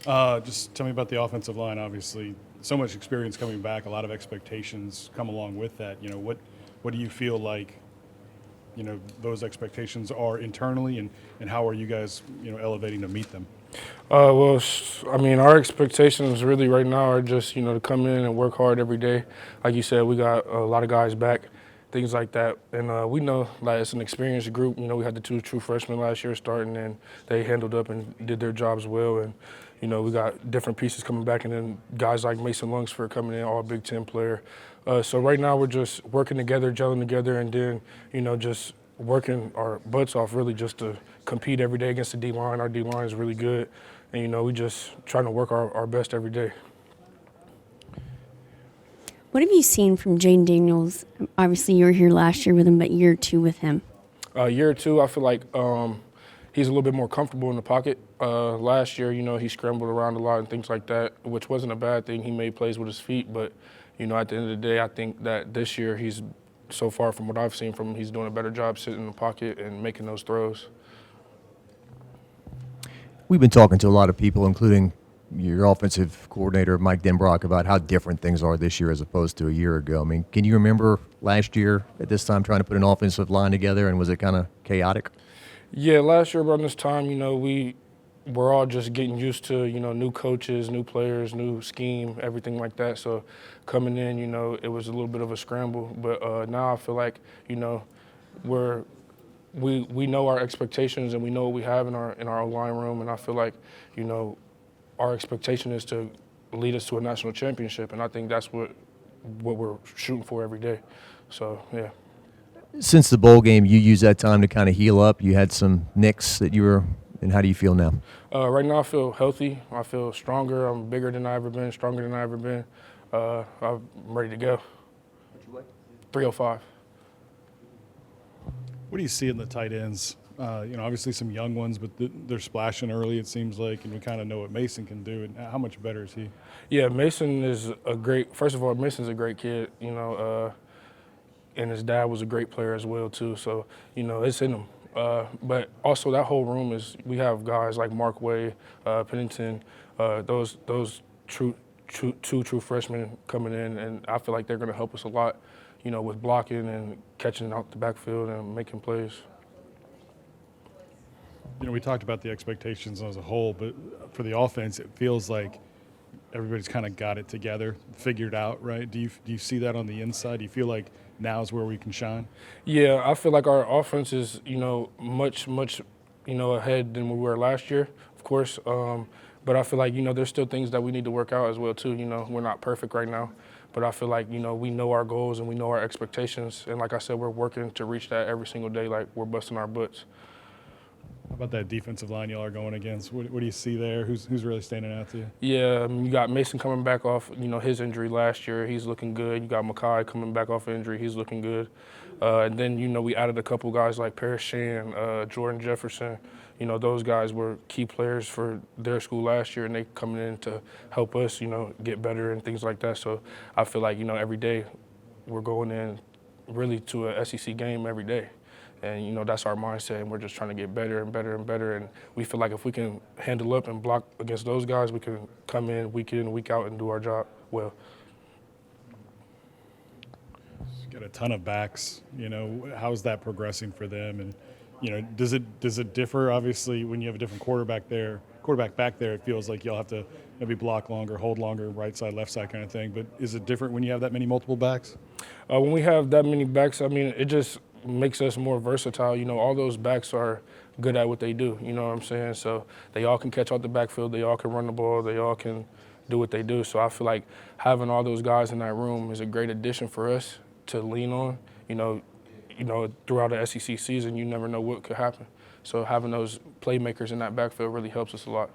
Just tell me about the offensive line. Obviously, so much experience coming back, a lot of expectations come along with that. What do you feel like, those expectations are internally, and how are you guys, elevating to meet them? I mean, our expectations really right now are just, to come in and work hard every day. Like you said, we got a lot of guys back, things like that. And we know like it's an experienced group. We had the two true freshmen last year starting, and they handled up and did their jobs well. And, we got different pieces coming back, and then guys like Mason Lungsford coming in, all Big Ten player. So right now we're just working together, gelling together, and then, just working our butts off really just to compete every day against the D-line. Our D-line is really good. And, we just trying to work our best every day. What have you seen from Jane Daniels? Obviously, you were here last year with him, but year two with him. Year or two, I feel like he's a little bit more comfortable in the pocket. Last year, he scrambled around a lot and things like that, which wasn't a bad thing. He made plays with his feet, but, at the end of the day, I think that this year he's, so far from what I've seen from him, he's doing a better job sitting in the pocket and making those throws. We've been talking to a lot of people, including your offensive coordinator, Mike Denbrock, about how different things are this year as opposed to a year ago. I mean, can you remember last year at this time trying to put an offensive line together, and was it kind of chaotic? Yeah, last year around this time, we were all just getting used to, new coaches, new players, new scheme, everything like that. So coming in, it was a little bit of a scramble. But now I feel like, we know our expectations and we know what we have in our line room, and I feel like, our expectation is to lead us to a national championship, and I think that's what we're shooting for every day. So yeah. Since the bowl game, you used that time to kind of heal up. You had some nicks that you were, and how do you feel now? Right now I feel healthy. I feel stronger. I'm bigger than I ever been, stronger than I ever been. I'm ready to go. What'd you weigh? 305. What do you see in the tight ends? Obviously some young ones, but they're splashing early, it seems like, and we kind of know what Mason can do. And how much better is he? Yeah, Mason is first of all, Mason's a great kid, and his dad was a great player as well, too. So, it's in him. But also that whole room we have guys like Mark Way, Pennington, those two true freshmen coming in, and I feel like they're going to help us a lot, with blocking and catching out the backfield and making plays. We talked about the expectations as a whole, but for the offense, it feels like everybody's kind of got it together, figured out, right? Do you see that on the inside? Do you feel like now is where we can shine? Yeah, I feel like our offense is, much, ahead than we were last year, of course. But I feel like, there's still things that we need to work out as well, too. We're not perfect right now. But I feel like, we know our goals and we know our expectations. And like I said, we're working to reach that every single day, like we're busting our butts. How about that defensive line y'all are going against? What do you see there? Who's really standing out to you? Yeah, you got Mason coming back off, his injury last year. He's looking good. You got Makai coming back off injury. He's looking good. And then, we added a couple guys like Paris Shan, Jordan Jefferson. Those guys were key players for their school last year, and they coming in to help us, get better and things like that. So I feel like, every day we're going in really to a SEC game every day. And, that's our mindset, and we're just trying to get better and better and better. And we feel like if we can handle up and block against those guys, we can come in, week out, and do our job well. Got a ton of backs. How's that progressing for them? And, does it differ? Obviously, when you have a different quarterback back there, it feels like you'll have to maybe block longer, hold longer, right side, left side kind of thing. But is it different when you have that many multiple backs? When we have that many backs, I mean, it just makes us more versatile. All those backs are good at what they do, you know what I'm saying? So they all can catch out the backfield, they all can run the ball, they all can do what they do. So I feel like having all those guys in that room is a great addition for us to lean on. Throughout the SEC season, you never know what could happen. So having those playmakers in that backfield really helps us a lot.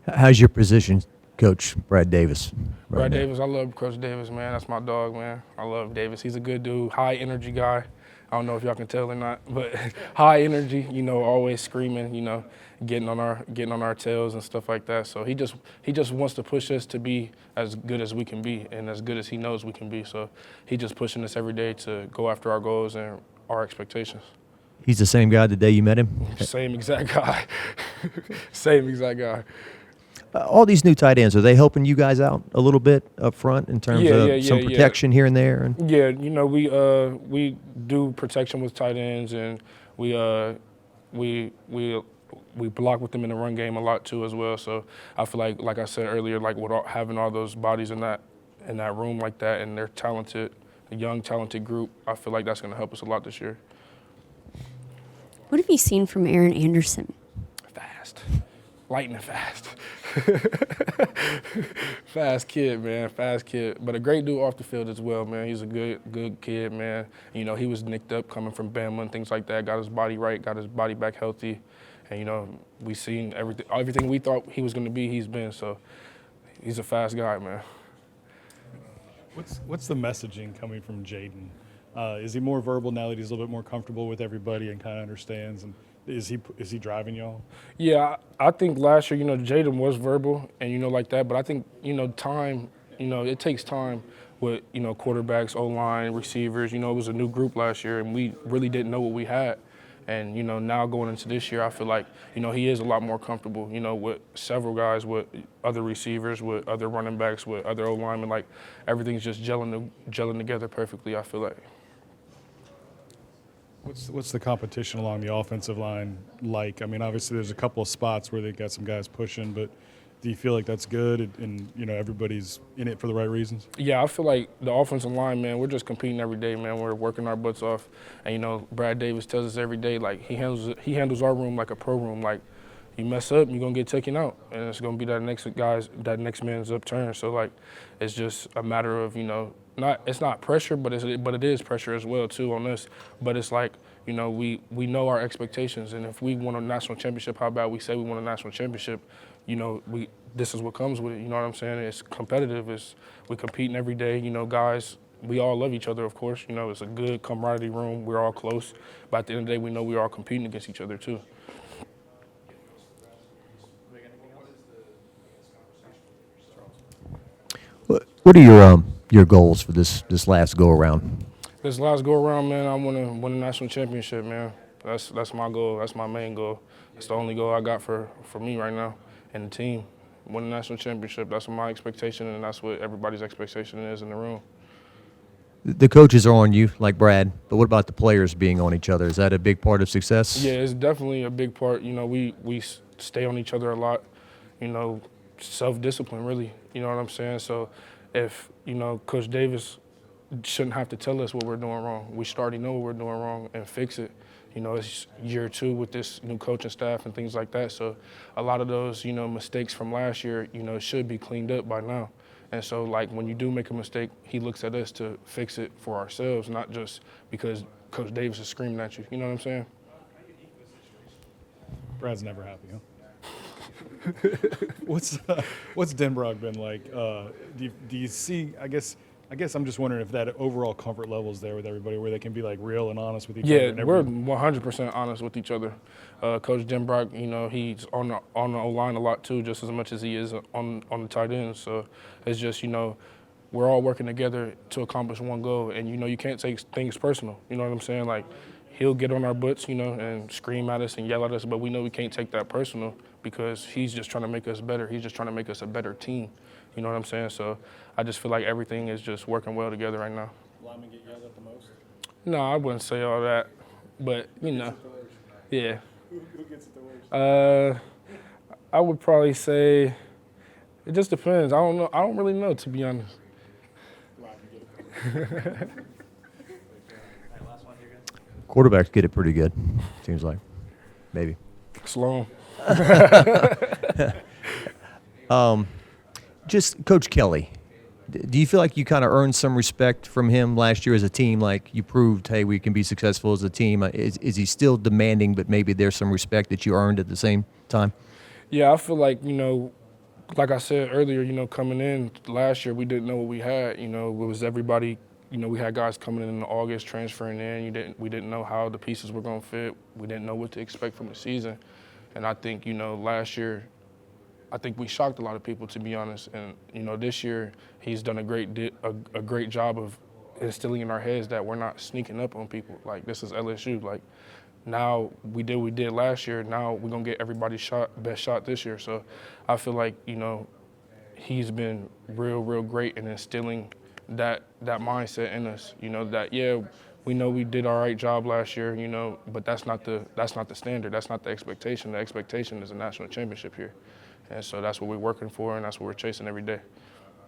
How's your position coach, Brad Davis? Brad Davis, I love Coach Davis, man. That's my dog, man. I love Davis. He's a good dude, high energy guy. I don't know if y'all can tell or not, but high energy, always screaming, getting on our tails and stuff like that. So he just wants to push us to be as good as we can be and as good as he knows we can be. So he just pushing us every day to go after our goals and our expectations. He's the same guy the day you met him? Same exact guy. Same exact guy. All these new tight ends, are they helping you guys out a little bit up front in terms of some protection here and there? And Yeah, you know, we do protection with tight ends, and we block with them in the run game a lot too as well. So I feel like I said earlier, like with having all those bodies in that room like that, and they're talented, a young talented group, I feel like that's going to help us a lot this year. What have you seen from Aaron Anderson? Fast, lightning fast. Fast kid, man, fast kid. But a great dude off the field as well, man. He's a good kid, man. You know, he was nicked up coming from Bama and things like that. Got his body right, got his body back healthy. And, you know, we seen everything we thought he was going to be, he's been. So he's a fast guy, man. What's the messaging coming from Jaden? Is he more verbal now that he's a little bit more comfortable with everybody and kind of understands? And is he driving y'all? Yeah, I think last year, you know, Jaden was verbal and, you know, like that. But I think, you know, time, you know, it takes time with, you know, quarterbacks, O-line, receivers. You know, it was a new group last year, and we really didn't know what we had. And, you know, now going into this year, I feel like, you know, he is a lot more comfortable, you know, with several guys, with other receivers, with other running backs, with other O-linemen. Like, everything's just gelling together perfectly, I feel like. What's the competition along the offensive line like? I mean, obviously there's a couple of spots where they've got some guys pushing, but do you feel like that's good and you know, everybody's in it for the right reasons? Yeah, I feel like the offensive line, man, we're just competing every day, man. We're working our butts off. And, you know, Brad Davis tells us every day, like, he handles our room like a pro room. Like, you mess up, you're going to get taken out. And it's going to be that next man's upturn. So, like, it's just a matter of, you know, it's not pressure, but it is pressure as well, too, on us. But it's like, you know, we know our expectations. And if we won a national championship, how about we say we won a national championship, you know, this is what comes with it, you know what I'm saying? It's competitive. We're competing every day. You know, guys, we all love each other, of course. You know, it's a good camaraderie room. We're all close. But at the end of the day, we know we're all competing against each other, too. what are your goals for this last go around? This last go around, man, I want to win a national championship, man. That's my goal. That's my main goal. It's the only goal I got for me right now and the team. Win a national championship. That's my expectation, and that's what everybody's expectation is in the room. The coaches are on you, like Brad, but what about the players being on each other? Is that a big part of success? Yeah, it's definitely a big part. You know, we stay on each other a lot. You know, self-discipline, really. You know what I'm saying? So if, you know, Coach Davis shouldn't have to tell us what we're doing wrong. We should already know what we're doing wrong and fix it. You know, it's year 2 with this new coaching staff and things like that. So a lot of those, you know, mistakes from last year, you know, should be cleaned up by now. And so, like, when you do make a mistake, he looks at us to fix it for ourselves, not just because Coach Davis is screaming at you. You know what I'm saying? Brad's never happy, huh? What's Denbrock been like? Do you see? I guess I'm just wondering if that overall comfort level is there with everybody, where they can be like real and honest with each other. Yeah, we're 100% honest with each other. Coach Denbrock, you know, he's on the O-line a lot too, just as much as he is on the tight ends. So it's just, you know, we're all working together to accomplish one goal, and you know, you can't take things personal. You know what I'm saying? Like, he'll get on our butts, you know, and scream at us and yell at us, but we know we can't take that personal because he's just trying to make us better. He's just trying to make us a better team. You know what I'm saying? So I just feel like everything is just working well together right now. Linemen get yelled at the most? No, I wouldn't say all that, but, you know, yeah. Who gets it the worst? I would probably say it just depends. I don't know. I don't really know, to be honest. Quarterbacks get it pretty good, seems like. Maybe. Sloan. Just Coach Kelly, do you feel like you kind of earned some respect from him last year as a team? Like, you proved, hey, we can be successful as a team. Is he still demanding, but maybe there's some respect that you earned at the same time? Yeah, I feel like, you know, like I said earlier, you know, coming in last year, we didn't know what we had. You know, it was everybody. You know, we had guys coming in August, transferring in. We didn't know how the pieces were going to fit. We didn't know what to expect from the season. And I think, you know, last year, I think we shocked a lot of people, to be honest. And, you know, this year, he's done a great job of instilling in our heads that we're not sneaking up on people. Like, this is LSU. Like, now we did what we did last year. Now we're going to get everybody's best shot this year. So I feel like, he's been real great in instilling that mindset in us. That, yeah, we know we did all right job last year, but that's not the standard. That's not the expectation. The expectation is a national championship here. And so that's what we're working for, and that's what we're chasing every day.